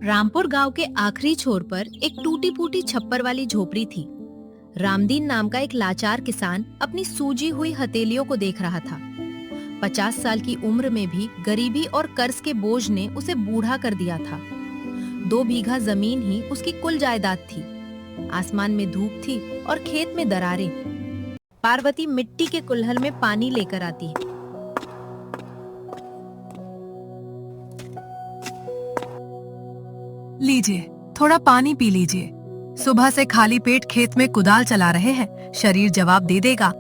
रामपुर गांव के आखिरी छोर पर एक टूटी फूटी छप्पर वाली झोपड़ी थी। रामदीन नाम का एक लाचार किसान अपनी सूजी हुई हथेलियों को देख रहा था। 50 साल की उम्र में भी गरीबी और कर्ज के बोझ ने उसे बूढ़ा कर दिया था। 2 बीघा जमीन ही उसकी कुल जायदाद थी। आसमान में धूप थी और खेत में दरारें। पार्वती मिट्टी के कुल्हड़ में पानी लेकर आती है। लीजिए, थोड़ा पानी पी लीजिए। सुबह से खाली पेट खेत में कुदाल चला रहे हैं, शरीर जवाब दे देगा।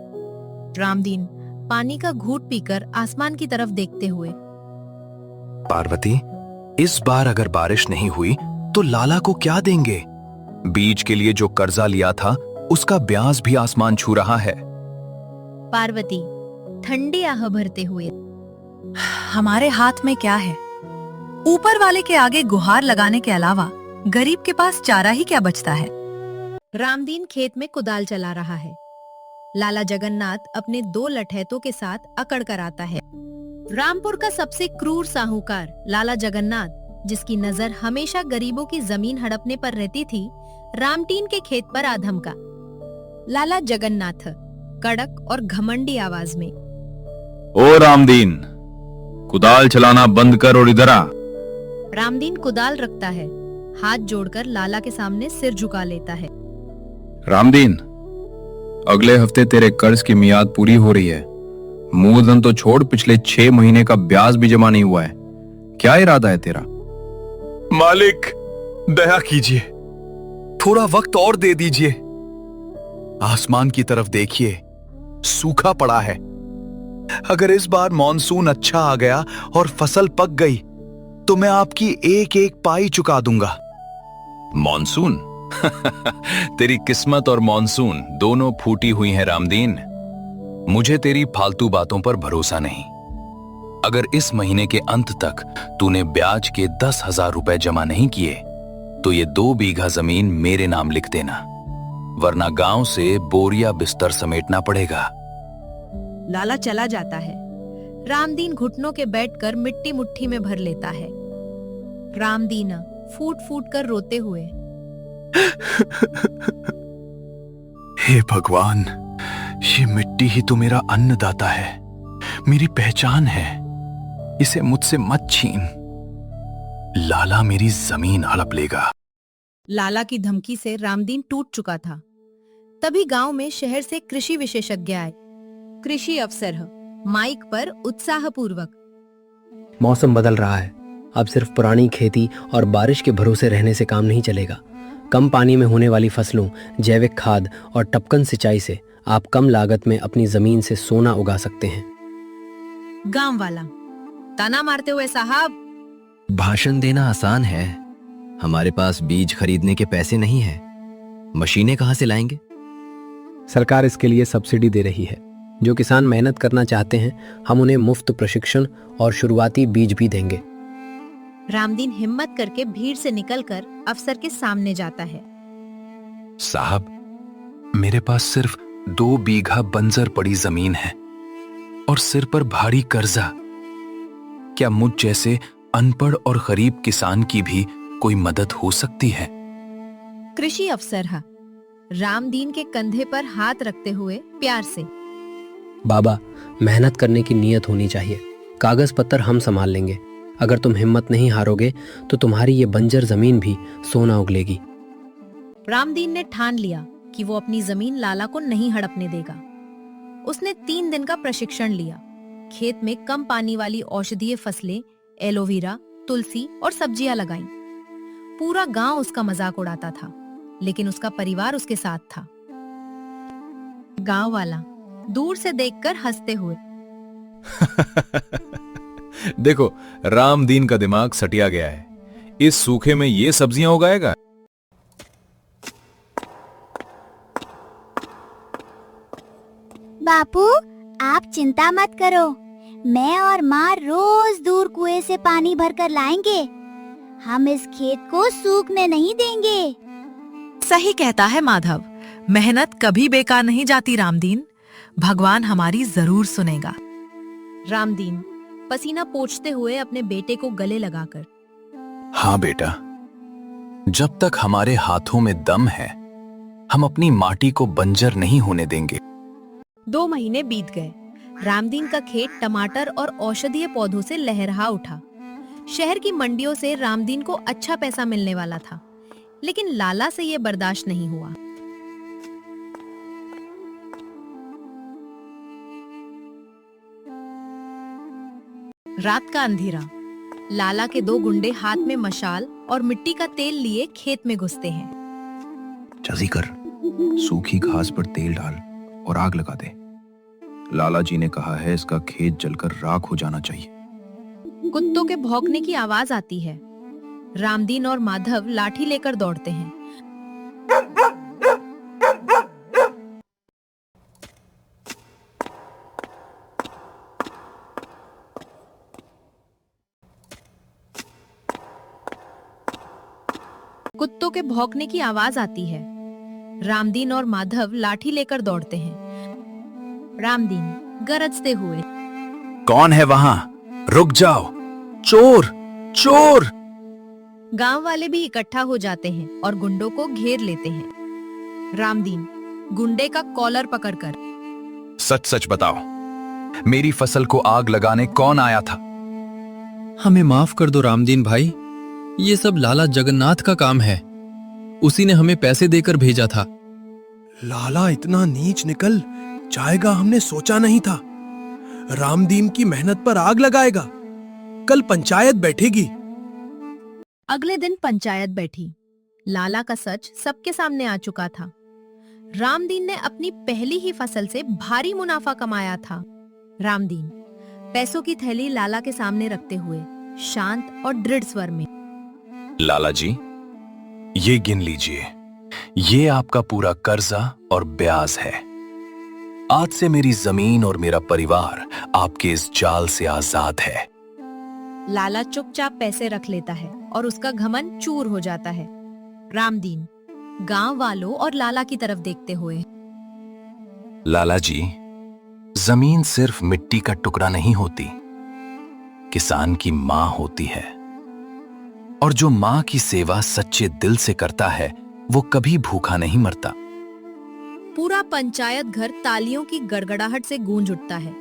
रामदीन पानी का घूंट पीकर आसमान की तरफ देखते हुए, पार्वती, इस बार अगर बारिश नहीं हुई तो लाला को क्या देंगे? बीज के लिए जो कर्जा लिया था उसका ब्याज भी आसमान छू रहा है। पार्वती ठंडी आह भरते हुए, हमारे हाथ में क्या है? ऊपर वाले के आगे गुहार लगाने के अलावा गरीब के पास चारा ही क्या बचता है। रामदीन खेत में कुदाल चला रहा है। लाला जगन्नाथ अपने 2 लठैतों के साथ अकड़ कर आता है। रामपुर का सबसे क्रूर साहूकार लाला जगन्नाथ, जिसकी नजर हमेशा गरीबों की जमीन हड़पने पर रहती थी, रामटीन के खेत पर आ धमका। लाला जगन्नाथ कड़क और घमंडी आवाज में, ओ रामदीन, कुदाल चलाना बंद कर और इधर आ। रामदीन कुदाल रखता है, हाथ जोड़कर लाला के सामने सिर झुका लेता है। रामदीन, अगले हफ्ते तेरे कर्ज की मियाद पूरी हो रही है। मूलधन तो छोड़, पिछले 6 महीने का ब्याज भी जमा नहीं हुआ है। क्या इरादा है तेरा? मालिक, दया कीजिए, थोड़ा वक्त और दे दीजिए। आसमान की तरफ देखिए, सूखा पड़ा है। अगर इस बार मॉनसून अच्छा आ गया और फसल पक गई तो मैं आपकी एक एक पाई चुका दूंगा। मॉनसून? तेरी किस्मत और मॉनसून दोनों फूटी हुई हैं रामदीन। मुझे तेरी फालतू बातों पर भरोसा नहीं। अगर इस महीने के अंत तक तूने ब्याज के 10,000 रुपए जमा नहीं किए तो ये 2 बीघा जमीन मेरे नाम लिख देना, वरना गांव से बोरिया बिस्तर समेटना पड़ेगा। लाला चला जाता है। रामदीन घुटनों के बैठकर मिट्टी मुट्ठी में भर लेता है। रामदीन फूट फूट कर रोते हुए, हे भगवान, ये मिट्टी ही तो मेरा अन्नदाता है, मेरी पहचान है, इसे मुझसे मत छीन। लाला मेरी जमीन हड़प लेगा। लाला की धमकी से रामदीन टूट चुका था। तभी गांव में शहर से कृषि विशेषज्ञ आए। कृषि अफसर माइक पर उत्साहपूर्वक, मौसम बदल रहा है, अब सिर्फ पुरानी खेती और बारिश के भरोसे रहने से काम नहीं चलेगा। कम पानी में होने वाली फसलों, जैविक खाद और टपकन सिंचाई से आप कम लागत में अपनी जमीन से सोना उगा सकते हैं। गांव वाला ताना मारते हुए, साहब, भाषण देना आसान है, हमारे पास बीज खरीदने के पैसे नहीं है, मशीनें कहां से लाएंगे? सरकार इसके लिए सब्सिडी दे रही है। जो किसान मेहनत करना चाहते हैं, हम उन्हें मुफ्त प्रशिक्षण और शुरुआती बीज भी देंगे। रामदीन हिम्मत करके भीड़ से निकलकर अफसर के सामने जाता है। साहब, मेरे पास सिर्फ 2 बीघा बंजर पड़ी जमीन है और सिर पर भारी कर्जा। क्या मुझ जैसे अनपढ़ और गरीब किसान की भी कोई मदद हो सकती है? कृषि अफसर रामदीन के कंधे पर हाथ रखते हुए प्यार से, बाबा, मेहनत करने की नीयत होनी चाहिए, कागज पत्तर हम संभाल लेंगे। अगर तुम हिम्मत नहीं हारोगे तो तुम्हारी ये बंजर जमीन भी सोना उगलेगी। रामदीन ने ठान लिया कि वो अपनी जमीन लाला को नहीं हड़पने देगा। उसने 3 दिन का प्रशिक्षण लिया। खेत में कम पानी वाली औषधीय फसलें, एलोवेरा, तुलसी और सब्जियां लगाईं। पूरा गांव उसका मजाक उड़ाता था, लेकिन उसका परिवार उसके साथ था। गांव वाला दूर से देखकर हंसते हुए, देखो, रामदीन का दिमाग सटिया गया है। इस सूखे में ये सब्जियां उगाएगा। बापू, आप चिंता मत करो, मैं और माँ रोज दूर कुएं से पानी भरकर लाएंगे। हम इस खेत को सूखने नहीं देंगे। सही कहता है माधव, मेहनत कभी बेकार नहीं जाती रामदीन। भगवान हमारी जरूर सुनेगा। रामदीन पसीना पोंछते हुए अपने बेटे को गले लगाकर, हाँ बेटा, जब तक हमारे हाथों में दम है, हम अपनी माटी को बंजर नहीं होने देंगे। 2 महीने बीत गए। रामदीन का खेत टमाटर और औषधीय पौधों से लहरा उठा। शहर की मंडियों से रामदीन को अच्छा पैसा मिलने वाला था, लेकिन लाला से यह बर्दाश्त नहीं हुआ। रात का अंधेरा। लाला के 2 गुंडे हाथ में मशाल और मिट्टी का तेल लिए खेत में घुसते हैं। जल्दी कर, सूखी घास पर तेल डाल और आग लगा दे। लाला जी ने कहा है इसका खेत जलकर राख हो जाना चाहिए। कुत्तों के भौंकने की आवाज आती है। रामदीन और माधव लाठी लेकर दौड़ते हैं। कुत्तों के भौंकने की आवाज आती है। रामदीन और माधव लाठी लेकर दौड़ते हैं। रामदीन गरजते हुए, कौन है वहां? रुक जाओ, चोर चोर! गांव वाले भी इकट्ठा हो जाते हैं और गुंडों को घेर लेते हैं। रामदीन गुंडे का कॉलर पकड़कर, सच सच बताओ, मेरी फसल को आग लगाने कौन आया था? हमें माफ कर दो रामदीन भाई, ये सब लाला जगन्नाथ का काम है। उसी ने हमें पैसे देकर भेजा था। लाला इतना नीच निकल जाएगा हमने सोचा नहीं था। रामदीन की मेहनत पर आग लगाएगा। कल पंचायत बैठेगी। अगले दिन पंचायत बैठी। लाला का सच सबके सामने आ चुका था। रामदीन ने अपनी पहली ही फसल से भारी मुनाफा कमाया था। रामदीन पैसों की थैली लाला के सामने रखते हुए शांत और दृढ़ स्वर में, लाला जी, ये गिन लीजिए, ये आपका पूरा कर्जा और ब्याज है। आज से मेरी जमीन और मेरा परिवार आपके इस जाल से आजाद है। लाला चुपचाप पैसे रख लेता है और उसका घमंड चूर हो जाता है। रामदीन गांव वालों और लाला की तरफ देखते हुए, लाला जी, जमीन सिर्फ मिट्टी का टुकड़ा नहीं होती, किसान की मां होती है। और जो मां की सेवा सच्चे दिल से करता है, वो कभी भूखा नहीं मरता। पूरा पंचायत घर तालियों की गड़गड़ाहट से गूंज उठता है।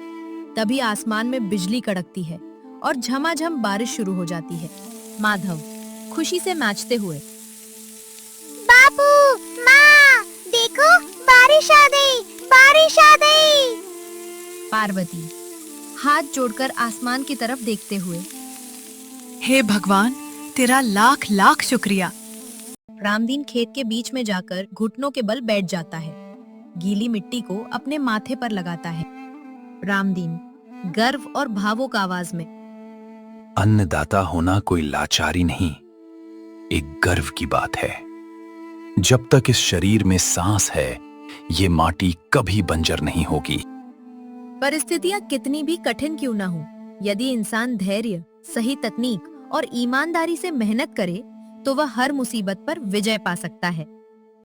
तभी आसमान में बिजली कड़कती है और झमाझम बारिश शुरू हो जाती है। माधव खुशी से नाचते हुए, बापू, माँ, देखो बारिश आ गई, बारिश आ गई। पार्वती हाथ जोड़कर आसमान की तरफ देखते हुए, हे भगवान, तेरा लाख लाख शुक्रिया। रामदीन खेत के बीच में जाकर घुटनों के बल बैठ जाता है। गीली मिट्टी को अपने माथे पर लगाता है। रामदीन गर्व और भावुक आवाज में, अन्नदाता होना कोई लाचारी नहीं, एक गर्व की बात है। जब तक इस शरीर में सांस है, ये माटी कभी बंजर नहीं होगी। परिस्थितियां कितनी भी कठिन क्यों न हो, यदि इंसान धैर्य, सही तकनीक और ईमानदारी से मेहनत करे, तो वह हर मुसीबत पर विजय पा सकता है।